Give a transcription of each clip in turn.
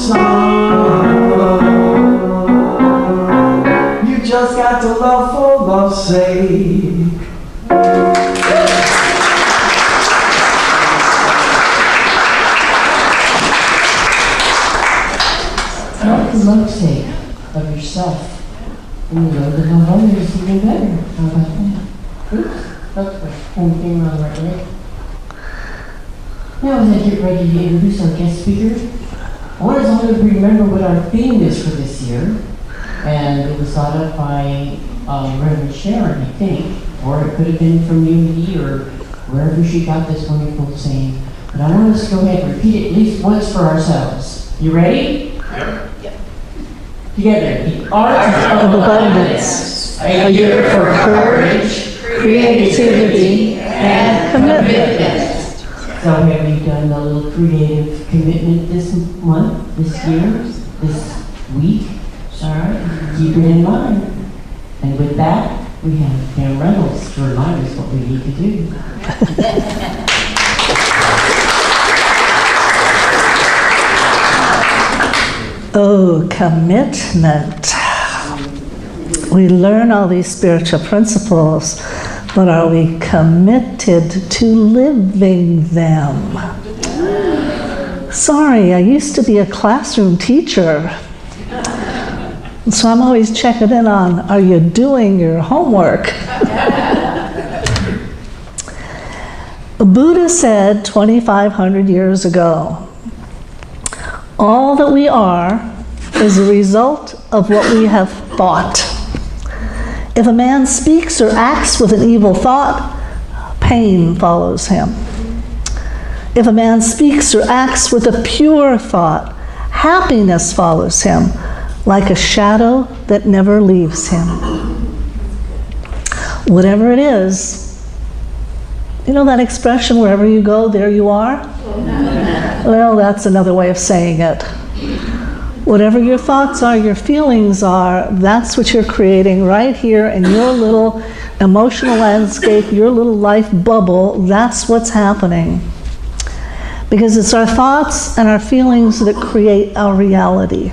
song. You just got to love for love's sake. Not the love's sake of yourself. And you know to love others even better. How about that? Oops, that's my home thing on right leg. Now, as I get ready to introduce our guest speaker, I want us all to remember what our theme is for this year. And it was thought up by Reverend Sharon, I think, or it could have been from Unity or wherever she got this wonderful saying. But I want us to go ahead and repeat it at least once for ourselves. You ready? Yep. Together, the art of abundance, a year for courage, creativity, and commitment. So have you done a little creative commitment this month, this year, this week? All right, keep it in mind. And with that, we have Pam Reynolds to remind us what we need to do. Oh, commitment. We learn all these spiritual principles, but are we committed to living them? Sorry, I used to be a classroom teacher, so I'm always checking in on, are you doing your homework? Buddha said 2,500 years ago, all that we are is a result of what we have thought. If a man speaks or acts with an evil thought, pain follows him. If a man speaks or acts with a pure thought, happiness follows him, like a shadow that never leaves him. Whatever it is, you know that expression, wherever you go, there you are? Well, that's another way of saying it. Whatever your thoughts are, your feelings are, that's what you're creating right here in your little emotional landscape, your little life bubble. That's what's happening. Because it's our thoughts and our feelings that create our reality.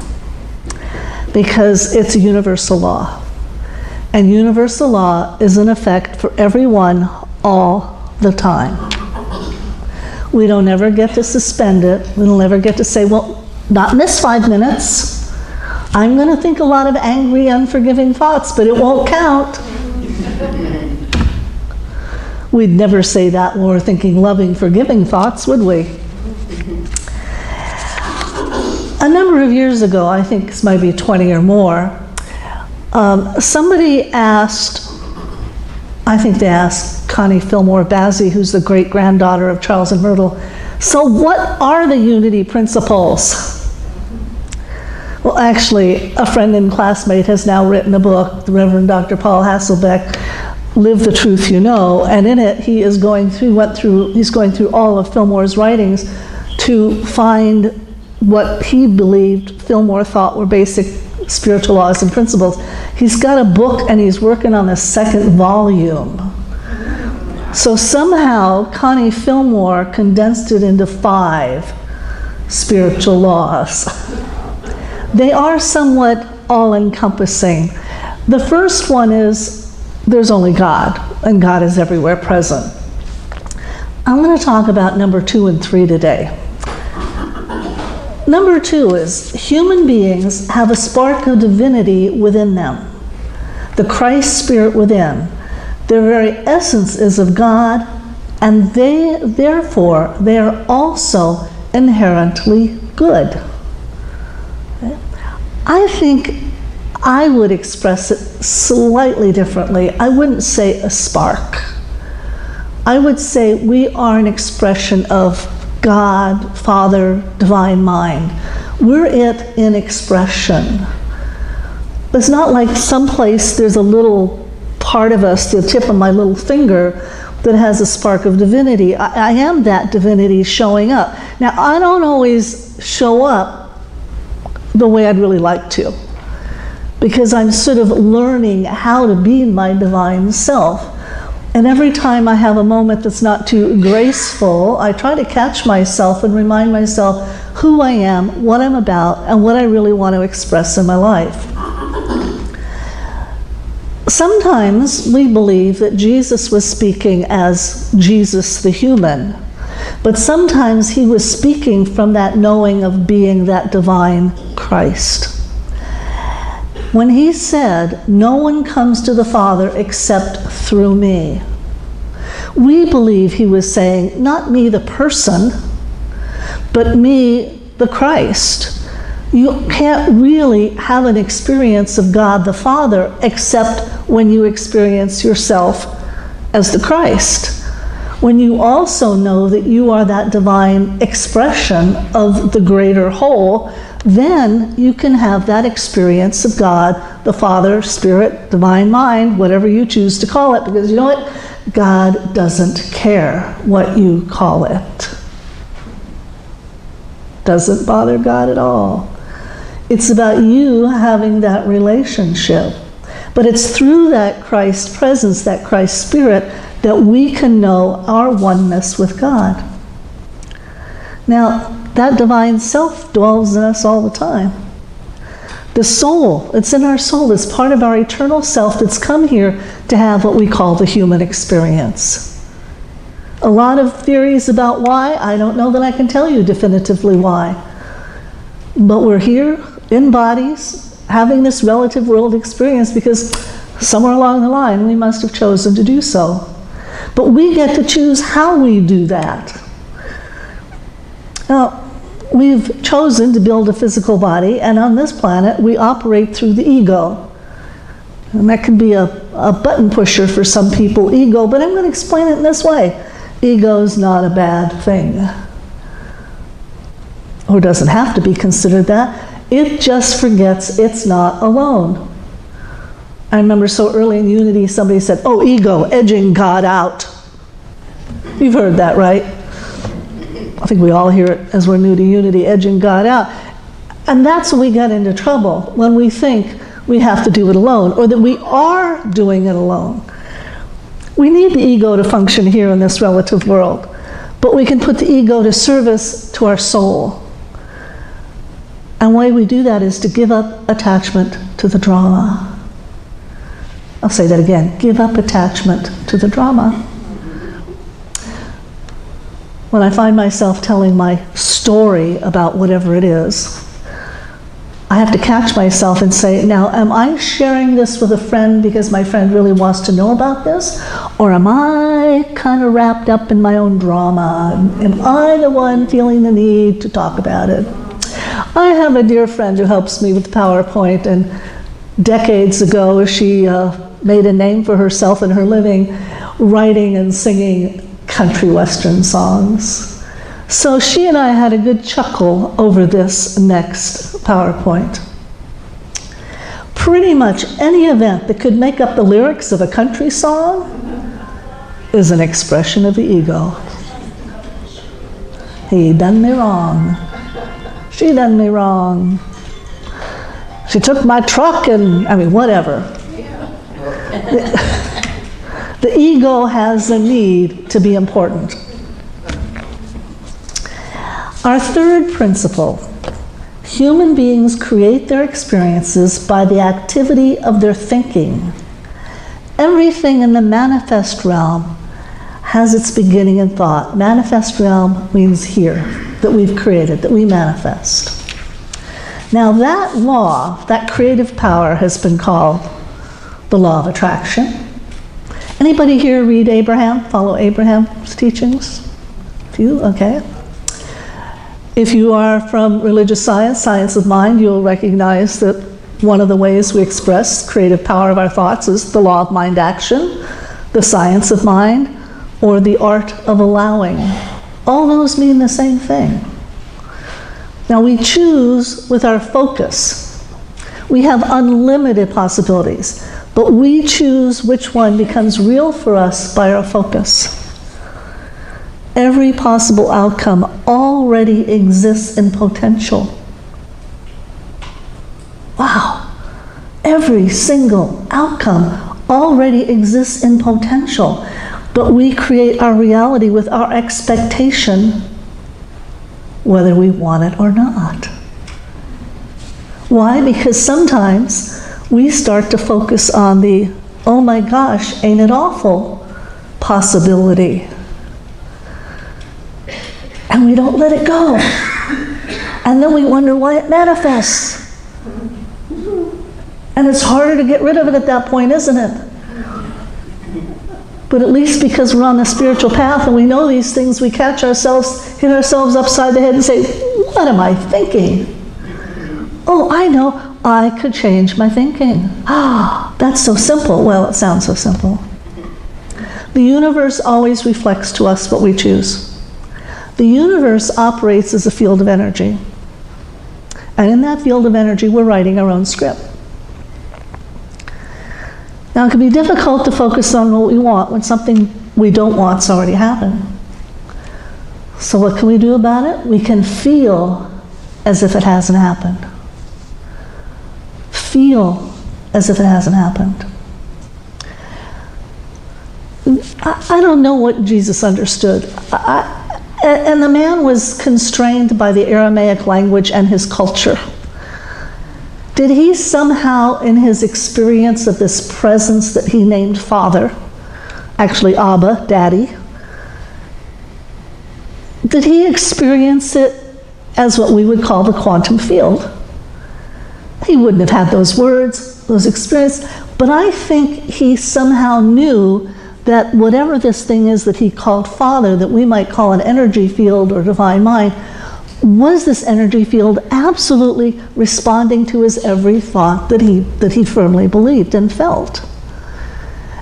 Because it's a universal law. And universal law is in effect for everyone all the time. We don't ever get to suspend it. We don't ever get to say, well, not in this 5 minutes. I'm going to think a lot of angry, unforgiving thoughts, but it won't count. We'd never say that when we're thinking loving, forgiving thoughts, would we? A number of years ago, I think this might be 20 or more, somebody asked, I think they asked Connie Fillmore Bazzi, who's the great-granddaughter of Charles and Myrtle, so what are the unity principles? Well, actually, a friend and classmate has now written a book, the Reverend Dr. Paul Hasselbeck, Live the Truth You Know, and in it he is he's going through all of Fillmore's writings to find what he believed Fillmore thought were basic spiritual laws and principles. He's got a book and he's working on the second volume. So somehow Connie Fillmore condensed it into 5 spiritual laws. They are somewhat all-encompassing. The first one is there's only God, and God is everywhere present. I'm going to talk about number 2 and 3 today. Number 2 is human beings have a spark of divinity within them, the Christ spirit within. Their very essence is of God, and therefore they are also inherently good. I think I would express it slightly differently. I wouldn't say a spark. I would say we are an expression of God, Father, Divine Mind. We're it in expression. It's not like someplace there's a little part of us, the tip of my little finger, that has a spark of divinity. I am that divinity showing up. Now, I don't always show up the way I'd really like to, because I'm sort of learning how to be my divine self. And every time I have a moment that's not too graceful, I try to catch myself and remind myself who I am, what I'm about, and what I really want to express in my life. Sometimes we believe that Jesus was speaking as Jesus the human, but sometimes he was speaking from that knowing of being that divine Christ. When he said, "No one comes to the Father except through me," we believe he was saying, not me the person, but me the Christ. You can't really have an experience of God the Father except when you experience yourself as the Christ. When you also know that you are that divine expression of the greater whole, then you can have that experience of God, the Father, Spirit, Divine Mind, whatever you choose to call it, because you know what? God doesn't care what you call it. Doesn't bother God at all. It's about you having that relationship. But it's through that Christ presence, that Christ Spirit, that we can know our oneness with God. Now, that divine self dwells in us all the time. The soul, it's in our soul. It's part of our eternal self that's come here to have what we call the human experience. A lot of theories about why, I don't know that I can tell you definitively why. But we're here in bodies having this relative world experience because somewhere along the line we must have chosen to do so. But we get to choose how we do that. Now, we've chosen to build a physical body, and on this planet we operate through the ego. And that can be a button pusher for some people, ego, but I'm going to explain it in this way. Ego is not a bad thing. Or doesn't have to be considered that. It just forgets it's not alone. I remember so early in Unity somebody said, "Oh, ego, edging God out." You've heard that, right? I think we all hear it as we're new to Unity, edging God out. And that's when we get into trouble, when we think we have to do it alone, or that we are doing it alone. We need the ego to function here in this relative world, but we can put the ego to service to our soul. And the way we do that is to give up attachment to the drama. I'll say that again, give up attachment to the drama. When I find myself telling my story about whatever it is, I have to catch myself and say, now, am I sharing this with a friend because my friend really wants to know about this? Or am I kind of wrapped up in my own drama? Am I the one feeling the need to talk about it? I have a dear friend who helps me with PowerPoint, and decades ago she made a name for herself in her living, writing and singing country western songs. So she and I had a good chuckle over this next PowerPoint. Pretty much any event that could make up the lyrics of a country song is an expression of the ego. He done me wrong. She done me wrong. She took my truck and, whatever. The ego has a need to be important. Our third principle, human beings create their experiences by the activity of their thinking. Everything in the manifest realm has its beginning in thought. Manifest realm means here, that we've created, that we manifest. Now that law, that creative power, has been called the law of attraction. Anybody here read Abraham, follow Abraham's teachings? A few, okay. If you are from religious science, science of mind, you'll recognize that one of the ways we express creative power of our thoughts is the law of mind action, the science of mind, or the art of allowing. All those mean the same thing. Now we choose with our focus. We have unlimited possibilities, but we choose which one becomes real for us by our focus. Every possible outcome already exists in potential. Wow. Every single outcome already exists in potential. But we create our reality with our expectation, whether we want it or not. Why? Because sometimes we start to focus on the, oh my gosh, ain't it awful possibility. And we don't let it go. And then we wonder why it manifests. And it's harder to get rid of it at that point, isn't it? But at least because we're on the spiritual path and we know these things, we catch ourselves, hit ourselves upside the head and say, what am I thinking? Oh, I know, I could change my thinking. Ah, that's so simple. Well, it sounds so simple. The universe always reflects to us what we choose. The universe operates as a field of energy. And in that field of energy, we're writing our own script. Now, it can be difficult to focus on what we want when something we don't want's already happened. So what can we do about it? We can feel as if it hasn't happened. Feel as if it hasn't happened. I don't know what Jesus understood. And the man was constrained by the Aramaic language and his culture. Did he somehow, in his experience of this presence that he named Father, actually Abba, Daddy, did he experience it as what we would call the quantum field? He wouldn't have had those words, those experiences, but I think he somehow knew that whatever this thing is that he called Father, that we might call an energy field or divine mind, was this energy field absolutely responding to his every thought that he firmly believed and felt.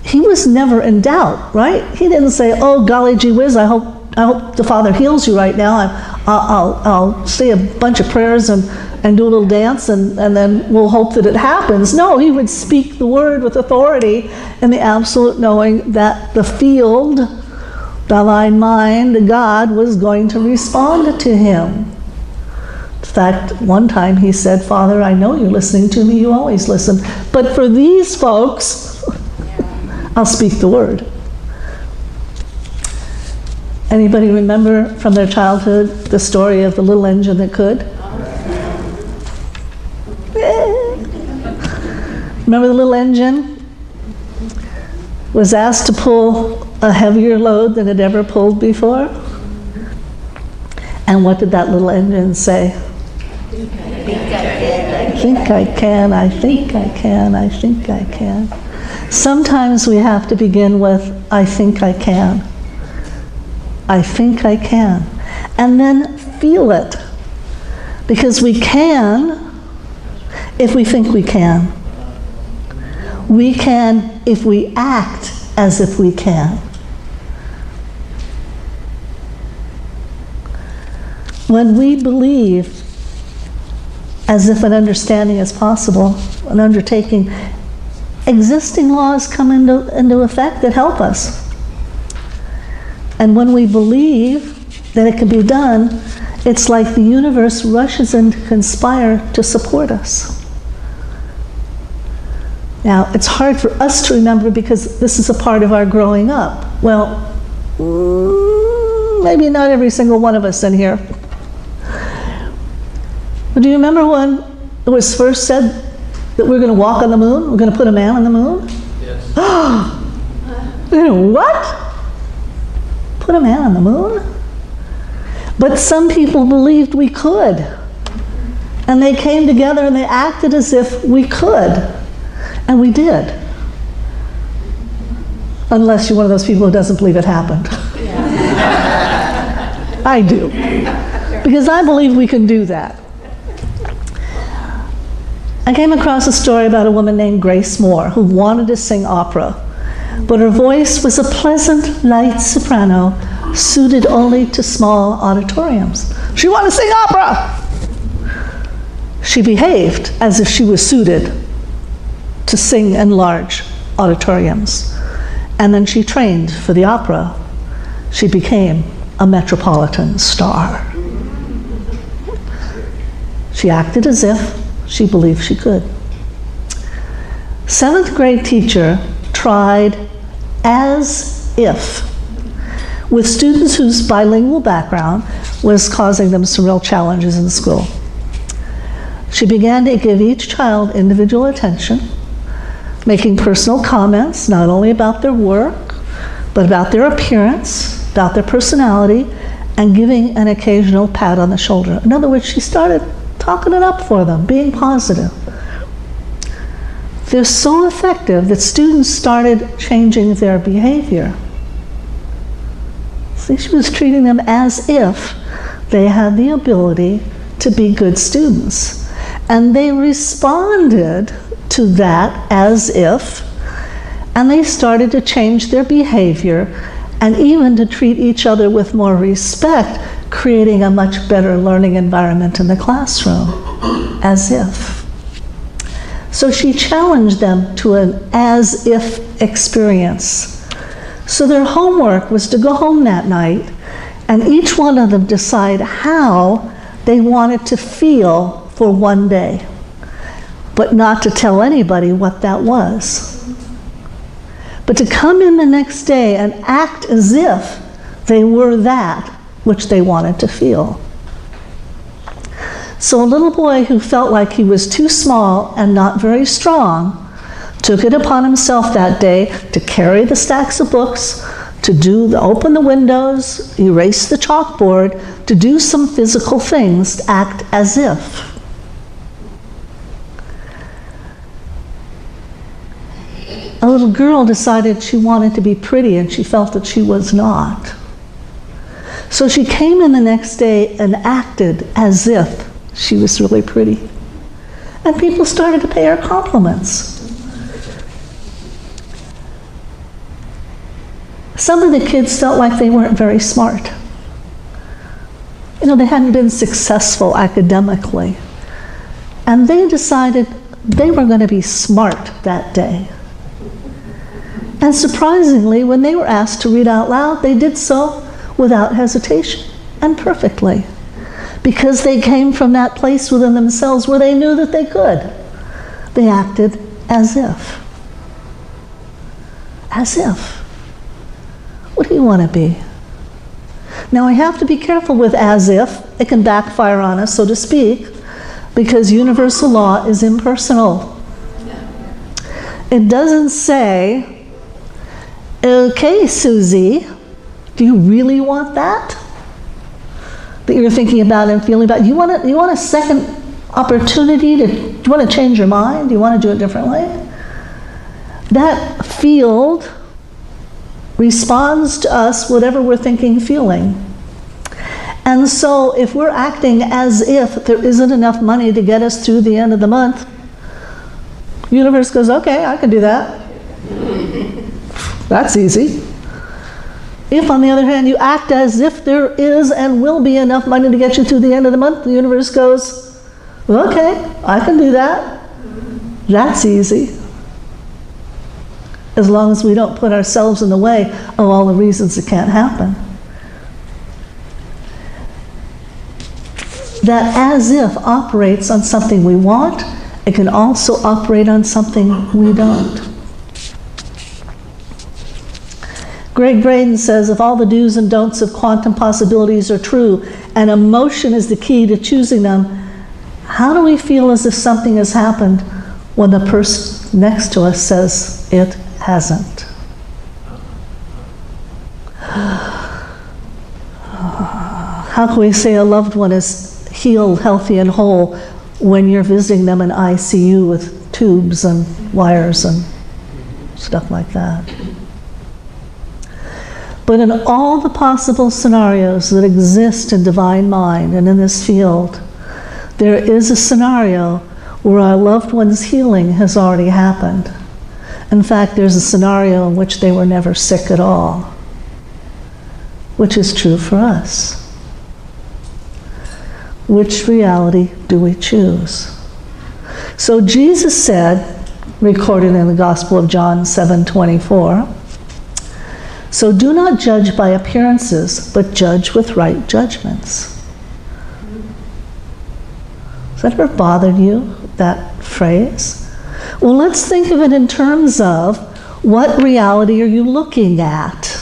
He was never in doubt, right? He didn't say, oh, golly gee whiz, I hope the Father heals you right now. I'll say a bunch of prayers and do a little dance and then we'll hope that it happens. No, he would speak the word with authority and the absolute knowing that the field, divine mind, God, was going to respond to him. In fact, one time he said, Father, I know you're listening to me, you always listen. But for these folks, I'll speak the word. Anybody remember from their childhood the story of the little engine that could? Remember the little engine was asked to pull a heavier load than it ever pulled before? And what did that little engine say? I think I can, I think I can, I think I can. Sometimes we have to begin with, I think I can. I think I can. And then feel it. Because we can if we think we can. We can if we act as if we can. When we believe as if an understanding is possible, an undertaking, existing laws come into effect that help us. And when we believe that it can be done, it's like the universe rushes in to conspire to support us. Now, it's hard for us to remember because this is a part of our growing up. Well, maybe not every single one of us in here. But do you remember when it was first said that we're going to walk on the moon? We're going to put a man on the moon? Yes. What? Put a man on the moon? But some people believed we could. And they came together and they acted as if we could. And we did. Unless you're one of those people who doesn't believe it happened. I do. Because I believe we can do that. I came across a story about a woman named Grace Moore who wanted to sing opera, but her voice was a pleasant, light soprano suited only to small auditoriums. She wanted to sing opera! She behaved as if she was suited to sing in large auditoriums. And then she trained for the opera. She became a metropolitan star. She acted as if she believed she could. 7th grade teacher tried as if, with students whose bilingual background was causing them some real challenges in school. She began to give each child individual attention, making personal comments not only about their work, but about their appearance, about their personality, and giving an occasional pat on the shoulder. In other words, she started talking it up for them, being positive. They're so effective that students started changing their behavior. See, she was treating them as if they had the ability to be good students. And they responded to that as if, and they started to change their behavior and even to treat each other with more respect, creating a much better learning environment in the classroom, as if. So she challenged them to an as-if experience. So their homework was to go home that night and each one of them decide how they wanted to feel for one day, but not to tell anybody what that was. But to come in the next day and act as if they were that which they wanted to feel. So a little boy who felt like he was too small and not very strong took it upon himself that day to carry the stacks of books, to open the windows, erase the chalkboard, to do some physical things, to act as if. A little girl decided she wanted to be pretty and she felt that she was not. So she came in the next day and acted as if she was really pretty. And people started to pay her compliments. Some of the kids felt like they weren't very smart. You know, they hadn't been successful academically. And they decided they were going to be smart that day. And surprisingly, when they were asked to read out loud, they did so without hesitation and perfectly, because they came from that place within themselves where they knew that they could. They acted as if. As if. What do you want to be? Now, I have to be careful with as if. It can backfire on us, so to speak, because universal law is impersonal. It doesn't say, okay, Susie, do you really want that? That you're thinking about and feeling about? You want a second opportunity do you want to change your mind? Do you want to do it differently? That field responds to us whatever we're thinking, feeling. And so if we're acting as if there isn't enough money to get us through the end of the month, the universe goes, okay, I can do that. That's easy. If, on the other hand, you act as if there is and will be enough money to get you through the end of the month, the universe goes, well, okay, I can do that. That's easy. As long as we don't put ourselves in the way of all the reasons it can't happen. That as if operates on something we want. It can also operate on something we don't. Greg Braden says, if all the do's and don'ts of quantum possibilities are true, and emotion is the key to choosing them, how do we feel as if something has happened when the person next to us says it hasn't? How can we say a loved one is healed, healthy, and whole when you're visiting them in ICU with tubes and wires and stuff like that? But in all the possible scenarios that exist in divine mind and in this field, there is a scenario where our loved one's healing has already happened. In fact, there's a scenario in which they were never sick at all, which is true for us. Which reality do we choose? So Jesus said, recorded in the Gospel of John 7:24, so do not judge by appearances, but judge with right judgments. Has that ever bothered you, that phrase? Well, let's think of it in terms of what reality are you looking at?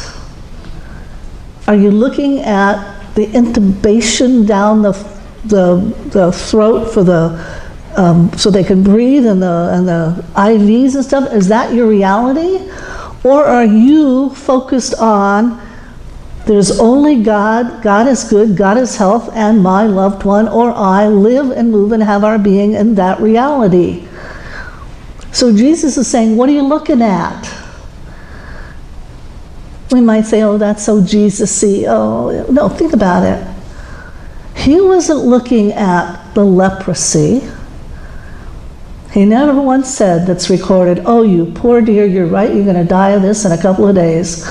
Are you looking at the intubation down the throat for so they can breathe, and the IVs and stuff? Is that your reality? Or are you focused on there's only God, God is good, God is health, and my loved one or I live and move and have our being in that reality? So Jesus is saying, what are you looking at? We might say, oh, that's so Jesus-y. Oh, no, think about it. He wasn't looking at the leprosy. He never once said, that's recorded, oh, you poor dear, you're right, you're going to die of this in a couple of days.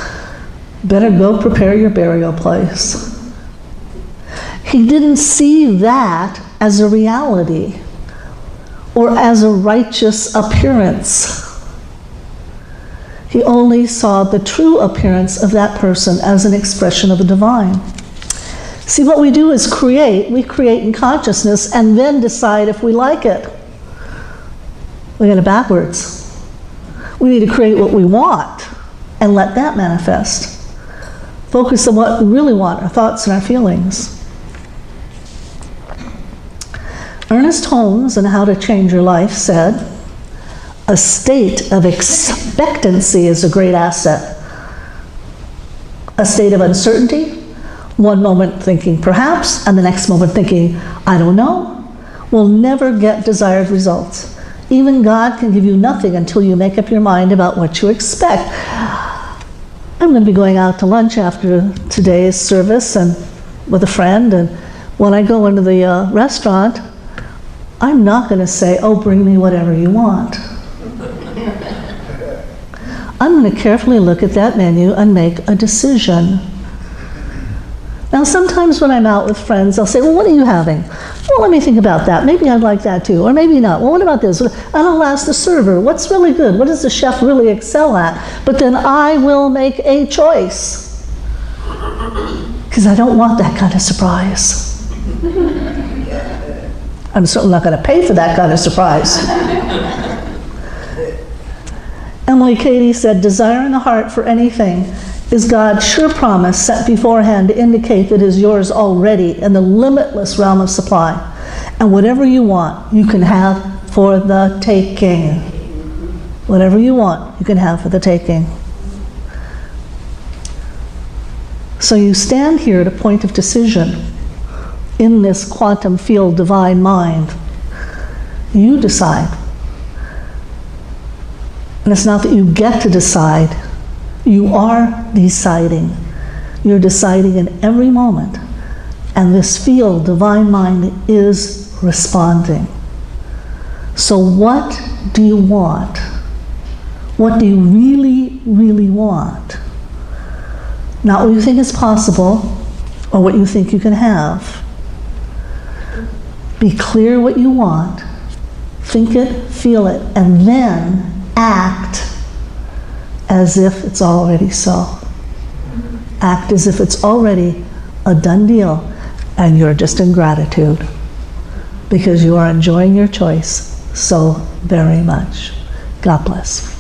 Better go prepare your burial place. He didn't see that as a reality or as a righteous appearance. He only saw the true appearance of that person as an expression of the divine. See, what we do is we create in consciousness and then decide if we like it. We get it backwards. We need to create what we want and let that manifest. Focus on what we really want, our thoughts and our feelings. Ernest Holmes, in How to Change Your Life, said, a state of expectancy is a great asset. A state of uncertainty, one moment thinking perhaps, and the next moment thinking, I don't know, will never get desired results. Even God can give you nothing until you make up your mind about what you expect. I'm going to be going out to lunch after today's service and with a friend, and when I go into the restaurant, I'm not going to say, oh, bring me whatever you want. I'm going to carefully look at that menu and make a decision. Now, sometimes when I'm out with friends, they'll say, well, what are you having? Well, let me think about that. Maybe I'd like that too, or maybe not. Well, what about this? And I'll ask the server, what's really good? What does the chef really excel at? But then I will make a choice, because I don't want that kind of surprise. I'm certainly not going to pay for that kind of surprise. Emily Cady said, desire in the heart for anything is God's sure promise set beforehand to indicate that it is yours already in the limitless realm of supply. And whatever you want, you can have for the taking. Whatever you want, you can have for the taking. So you stand here at a point of decision in this quantum field divine mind. You decide. And it's not that you get to decide. You are deciding. You're deciding in every moment. And this field, divine mind, is responding. So what do you want? What do you really, really want? Not what you think is possible or what you think you can have. Be clear what you want. Think it, feel it, and then act as if it's already so. Act as if it's already a done deal and you're just in gratitude because you are enjoying your choice so very much. God bless.